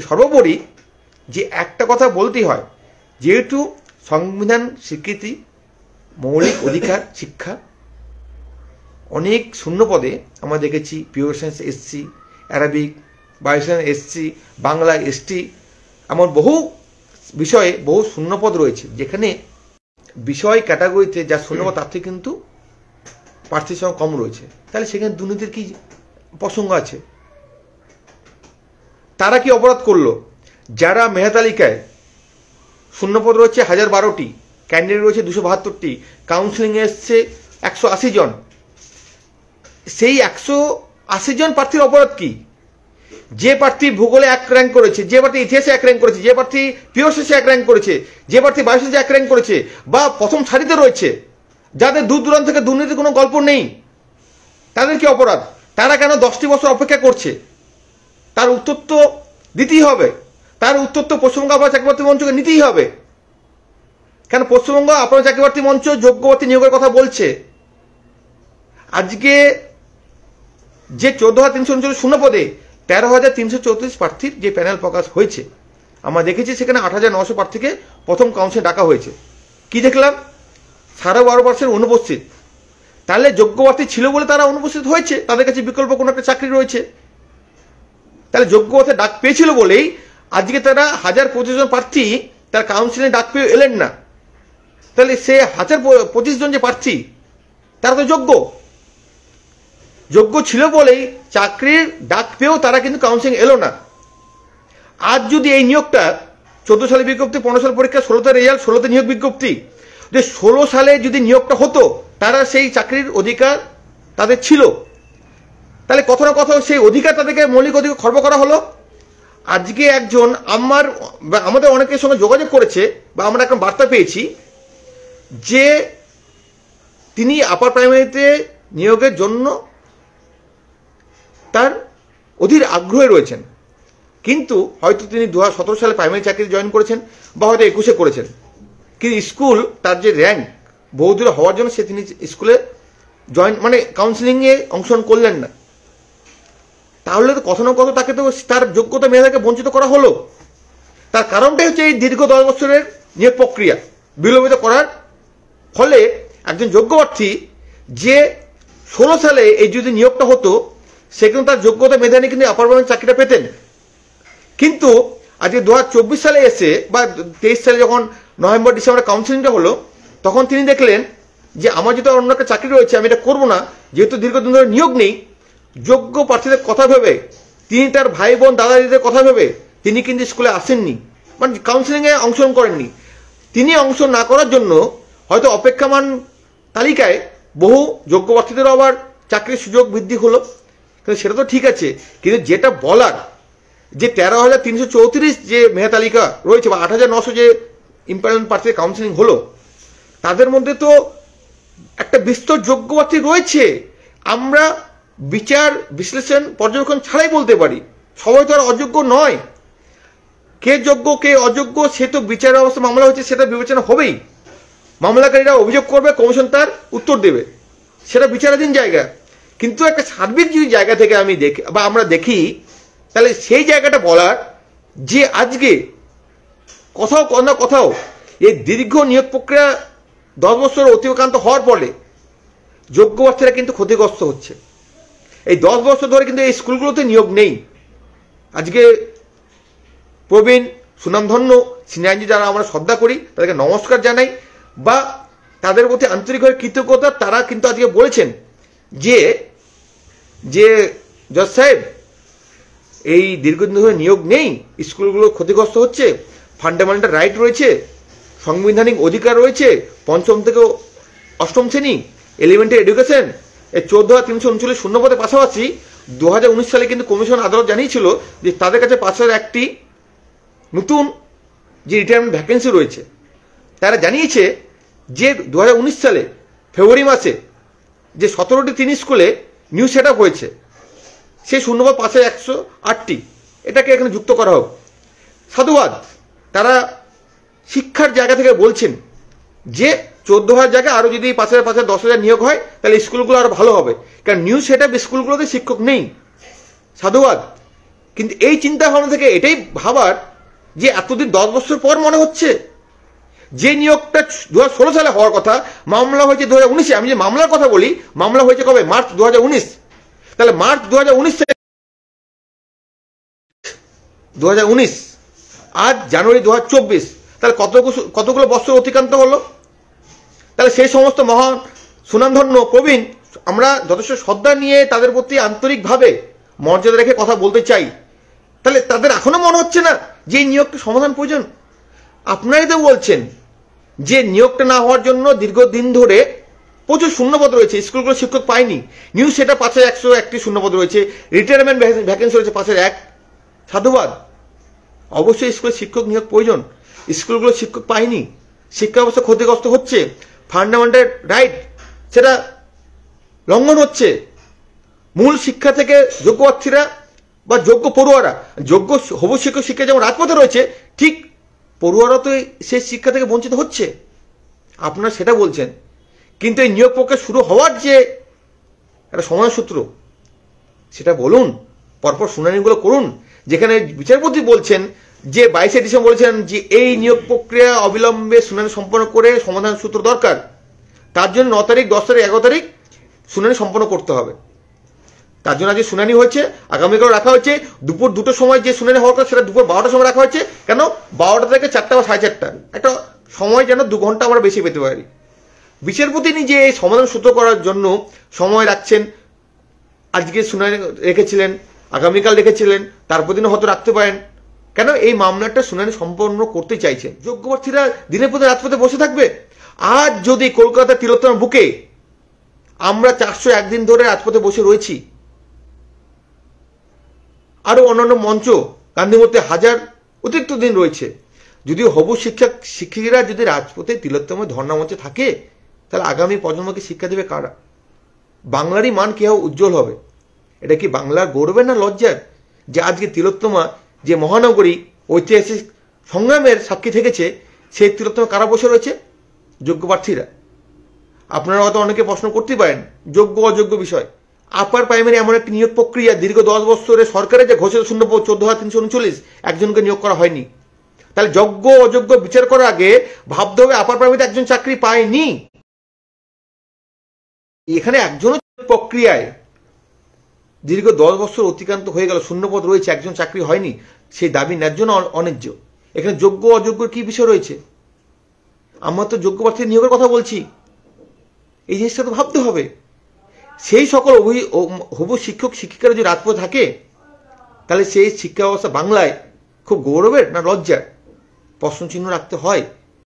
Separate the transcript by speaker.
Speaker 1: সর্বোপরি যে একটা কথা বলতেই হয়, যেহেতু সংবিধান স্বীকৃতি মৌলিক অধিকার শিক্ষা, অনেক শূন্য পদে আমরা দেখেছি pure science SC, Arabic, bioscience SC, Bangla ST, এমন বহু বিষয়ে বহু শূন্যপদ রয়েছে, যেখানে বিষয় ক্যাটাগরিতে যা শূন্যপদ তার থেকে কিন্তু প্রার্থীর সংখ্যা কম রয়েছে। তাহলে সেখানে দুর্নীতির কি প্রসঙ্গ আছে? তারা কি অপরাধ করলো? যারা মেধা তালিকায় শূন্যপদ রয়েছে 1012টি, ক্যান্ডিডেট রয়েছে 272টি, কাউন্সিলিংয়ে এসছে 180 জন, সেই 180 জন প্রার্থীর অপরাধ কি? যে প্রার্থী ভূগোলে 1 র্যাঙ্ক করেছে, যে প্রার্থী ইতিহাসে 1 র্যাঙ্ক করেছে, যে প্রার্থী পিওর সায়েন্সে 1 র্যাঙ্ক করেছে, যে প্রার্থী বায়োসায়েন্সে 1 র্যাঙ্ক করেছে, বা প্রথম সারিতে রয়েছে, যাদের দূর দূরান্ত থেকে দুর্নীতির কোনো গল্প নেই, তাদের কি অপরাধ? তারা কেন 10টি বছর অপেক্ষা করছে? তার উত্তর তো দিতেই হবে। তার উত্তর তো পশ্চিমবঙ্গ আপার চাকরি মঞ্চকে নিতেই হবে। কেন পশ্চিমবঙ্গ আপার চাকরি মঞ্চ যোগ্য প্রার্থী নিয়োগের কথা বলছে? আজকে যে 14,339 শূন্য পদে 13,334 প্রার্থীর যে প্যানেল প্রকাশ হয়েছে, আমরা দেখেছি সেখানে 8,900 প্রার্থীকে প্রথম কাউন্সিলে ডাকা হয়েছে। কি দেখলাম? 12.5% অনুপস্থিত। তাহলে যোগ্য প্রার্থী ছিল বলে তারা অনুপস্থিত হয়েছে, তাদের কাছে বিকল্প কোনো একটা চাকরি রয়েছে। তাহলে যোগ্য প্রার্থী ডাক পেয়েছিল বলেই আজকে তারা 1025 জন প্রার্থী তার কাউন্সিলে ডাক পেয়ে এলেন না। তাহলে সে 1025 জন যে প্রার্থী তারা তো যোগ্য ছিল বলেই চাকরির ডাক পেয়েও তারা কিন্তু কাউন্সিলিং এলো না। আজ যদি এই নিয়োগটা 14 সালে বিজ্ঞপ্তি, 15 সাল পরীক্ষা, 16তে রেজাল্ট, 16তে নিয়োগ বিজ্ঞপ্তি, যে 16 সালে যদি নিয়োগটা হতো তারা সেই চাকরির অধিকার তাদের ছিল, তাহলে কোথাও না কোথাও সেই অধিকার তাদেরকে মৌলিক অধিকার খর্ব করা হলো। আজকে একজন আমাদের অনেকের সঙ্গে যোগাযোগ করেছে বা আমরা একটা বার্তা পেয়েছি যে তিনি আপার প্রাইমারিতে নিয়োগের জন্য তার অধীর আগ্রহে রয়েছেন, কিন্তু হয়তো তিনি 2017 সালে প্রাইমারি চাকরি জয়েন করেছেন বা হয়তো 21-এ করেছেন, কিন্তু স্কুল তার যে র্যাঙ্ক বহু দূরে হওয়ার জন্য তিনি স্কুলে জয়েন কাউন্সিলিংয়ে অংশগ্রহণ করলেন না। তাহলে তো কখনো কত তাকে তো তার যোগ্যতা মেধাকে বঞ্চিত করা হলো। তার কারণটাই হচ্ছে এই দীর্ঘ 10 বছরের নিয়োগ প্রক্রিয়া বিলম্বিত করার ফলে একজন যোগ্য প্রার্থী যে 16 সালে এই যদি নিয়োগটা হতো সেখানে তার যোগ্যতা মেধা নিয়ে কিন্তু আপার প্রাইমারি চাকরিটা পেতেন। কিন্তু আজকে 2024 সালে এসে বা 23 সালে যখন নভেম্বর ডিসেম্বরে কাউন্সিলিংটা হলো, তখন তিনি দেখলেন যে আমার যেহেতু অন্য একটা চাকরি রয়েছে, আমি এটা করবো না, যেহেতু দীর্ঘদিন ধরে নিয়োগ নেই। যোগ্য প্রার্থীদের কথা ভেবে তিনি তার ভাই বোন দাদা দিদিদের কথা ভেবে তিনি কিন্তু স্কুলে আসেননি, কাউন্সিলিংয়ে অংশগ্রহণ করেননি। তিনি অংশ না করার জন্য হয়তো অপেক্ষামান তালিকায় বহু যোগ্য প্রার্থীদেরও আবার চাকরির সুযোগ বৃদ্ধি হলো, কিন্তু সেটা তো ঠিক আছে। কিন্তু যেটা বলার যে 13,334 যে মেধা তালিকা রয়েছে বা 8,900 যে ইম্পর্টেন্ট প্রার্থীর কাউন্সিলিং হলো, তাদের মধ্যে তো একটা বিস্তর যোগ্য প্রার্থী রয়েছে। আমরা বিচার বিশ্লেষণ পর্যবেক্ষণ ছাড়াই বলতে পারি সবাই তো আর অযোগ্য নয়। কে যোগ্য কে অযোগ্য সে তো বিচার ব্যবস্থা মামলা হচ্ছে সেটা বিবেচনা হবেই। মামলাকারীরা অভিযোগ করবে, কমিশন তার উত্তর দেবে, সেটা বিচারাধীন জায়গা। কিন্তু একটা সার্বিক যদি জায়গা থেকে আমি দেখি বা আমরা দেখি, তাহলে সেই জায়গাটা বলার যে আজকে কোথাও এই দীর্ঘ নিয়োগ প্রক্রিয়া 10 বছর অতিক্রান্ত হওয়ার পরে যোগ্য প্রার্থীরা কিন্তু ক্ষতিগ্রস্ত হচ্ছে। এই 10 বছর ধরে কিন্তু এই স্কুলগুলোতে নিয়োগ নেই। আজকে প্রবীণ সুনামধন্য সিনিয়রজি যারা আমরা শ্রদ্ধা করি তাদেরকে নমস্কার জানাই বা তাদের প্রতি আন্তরিকভাবে কৃতজ্ঞতা, তারা কিন্তু আজকে বলেছেন যে জজ সাহেব এই দীর্ঘদিন ধরে নিয়োগ নেই, স্কুলগুলো ক্ষতিগ্রস্ত হচ্ছে, ফান্ডামেন্টাল রাইট রয়েছে, সাংবিধানিক অধিকার রয়েছে, 5ম থেকে 8ম শ্রেণী, এলিমেন্টারি এডুকেশন, এই 14,339 শূন্যপদের পাশাপাশি 2019 সালে কিন্তু কমিশন আদালত জানিয়েছিল যে তাদের কাছে 5,001টি নতুন যে রিটায়ারমেন্ট ভ্যাকেন্সি রয়েছে। তারা জানিয়েছে যে 2019 সালে ফেব্রুয়ারি মাসে যে 17টি 3 স্কুলে নিউ সেট আপ হয়েছে, সেই শূন্যপদ 5,108টি, এটাকে এখানে যুক্ত করা হোক। সাধুবাদ, তারা শিক্ষার জায়গা থেকে বলছেন যে 14,000 জায়গায় আরও যদি 5,000 10,000 নিয়োগ হয় তাহলে স্কুলগুলো আরও ভালো হবে, কারণ নিউ সেট আপ স্কুলগুলোতে শিক্ষক নেই। সাধুবাদ। কিন্তু এই চিন্তা ভাবনা থেকে এটাই ভাবার যে এতদিন 10 বছর পর মনে হচ্ছে যে নিয়োগটা 2016 সালে হওয়ার কথা, মামলা হয়েছে 2019-এ। আমি যে মামলার কথা বলি, মামলা হয়েছে কবে? মার্চ 2019। তাহলে মার্চ 2019 আজ জানুয়ারি 2024, তাহলে কতগুলো বছর অতিক্রান্ত হলো। তাহলে সেই সমস্ত মহান সুনামধন্য প্রবীণ আমরা যথেষ্ট শ্রদ্ধা নিয়ে তাদের প্রতি আন্তরিকভাবে মর্যাদা রেখে কথা বলতে চাই, তাহলে তাদের এখনো মনে হচ্ছে না যে এই নিয়োগটা সমাধান প্রয়োজন? আপনারাই তো বলছেন যে নিয়োগটা না হওয়ার জন্য দীর্ঘদিন ধরে প্রচুর শূন্যপদ রয়েছে, স্কুলগুলো শিক্ষক পায়নি। নিউজ সেটা 5101টি শূন্যপদ রয়েছে, রিটায়ারমেন্ট ভ্যাকেন্সি রয়েছে 501। সাধুবাদ, অবশ্যই স্কুলে শিক্ষক নিয়োগ প্রয়োজন। স্কুলগুলো শিক্ষক পায়নি, শিক্ষা ব্যবস্থা ক্ষতিগ্রস্ত হচ্ছে, ফান্ডামেন্টাল রাইট সেটা লঙ্ঘন হচ্ছে। মূল শিক্ষা থেকে যোগ্য প্রার্থীরা বা যোগ্য পড়ুয়ারা, যোগ্য হবু শিক্ষক শিক্ষা যেমন রাজপথে রয়েছে, ঠিক পড়ুয়ারা তো সেই শিক্ষা থেকে বঞ্চিত হচ্ছে। আপনারা সেটা বলছেন, কিন্তু এই নিয়োগ প্রক্রিয়া শুরু হওয়ার যে একটা সময়সূত্র সেটা বলুন, পরপর শুনানিগুলো করুন। যেখানে বিচারপতি বলছেন যে 22শে ডিসেম্বর বলেছেন যে এই নিয়োগ প্রক্রিয়া অবিলম্বে শুনানি সম্পন্ন করে সমাধান সূত্র দরকার, তার জন্য 9 তারিখ, 10 তারিখ, 11 তারিখ শুনানি সম্পন্ন করতে হবে। তার জন্য আজকে শুনানি হয়েছে, আগামীকাল রাখা হয়েছে। দুপুর 2টোর সময় যে শুনানি হওয়ার কথা সেটা দুপুর 12টার সময় রাখা হয়েছে। কেন? 12টা থেকে 4টা বা 4:30, একটা সময় যেন 2 ঘন্টা আমরা বেশি পেতে পারি। বিচারপতি নিজে এই সমাধান সূত্র করার জন্য সময় রাখছেন। আজকে শুনানি রেখেছিলেন, আগামীকাল রেখেছিলেন, তারপর দিনও হয়তো রাখতে পারেন। কেন? এই মামলাটা শুনানি সম্পন্ন করতে চাইছেন। যোগ্য প্রার্থীরা দিনের পর রাজপথে বসে থাকবে। আজ যদি কলকাতা তিলোত্তমার বুকে আমরা 401 দিন ধরে রাজপথে বসে রয়েছি, আরো অন্যান্য মঞ্চ গান্ধী মূর্তি হাজার অতিরিক্ত দিন রয়েছে, যদিও হবু শিক্ষিকারা যদি রাজপথে তিলোত্তমার ধর্ণা মঞ্চে থাকে, তাহলে আগামী প্রজন্মকে শিক্ষা দেবে কারা? বাংলারই মান কিভাবে উজ্জ্বল হবে? এটা কি বাংলার গৌরবের না লজ্জার যে আজকে তিলোত্তমা যে মহানগরী ঐতিহাসিক সংগ্রামের সাক্ষী থেকেছে, সেই তিলোত্তমা কারা বসে রয়েছে? যোগ্য প্রার্থীরা। আপনারা হয়তো অনেকে প্রশ্ন করতে পারেন যোগ্য অযোগ্য বিষয়। আপার প্রাইমারি এমন একটি নিয়োগ প্রক্রিয়া, দীর্ঘ 10 বছরে সরকারের যে ঘোষিত শূন্যপদ 14,339 একজনকে নিয়োগ করা হয়নি। তাহলে যোগ্য অযোগ্য বিচার করার আগে ভাবতে হবে আপার প্রাইমারিতে একজন চাকরি পায়নি, এখানে একজনও প্রক্রিয়ায় দীর্ঘ 10 বছর অতিক্রান্ত হয়ে গেল, শূন্যপদ রয়েছে, একজন চাকরি হয়নি, সেই দাবি ন্যায্য না অন্যায্য? এখানে যোগ্য অযোগ্যর কি বিষয় রয়েছে? আমরা তো যোগ্য প্রার্থী নিয়োগের কথা বলছি, এই জিনিসটা তো ভাবতে হবে। সেই সকল হবু শিক্ষক শিক্ষিকারা যদি রাজপথে থাকে, তাহলে সেই শিক্ষা ব্যবস্থা বাংলায় খুব গৌরবের না লজ্জার? প্রশ্নচিহ্ন রাখতে হয়।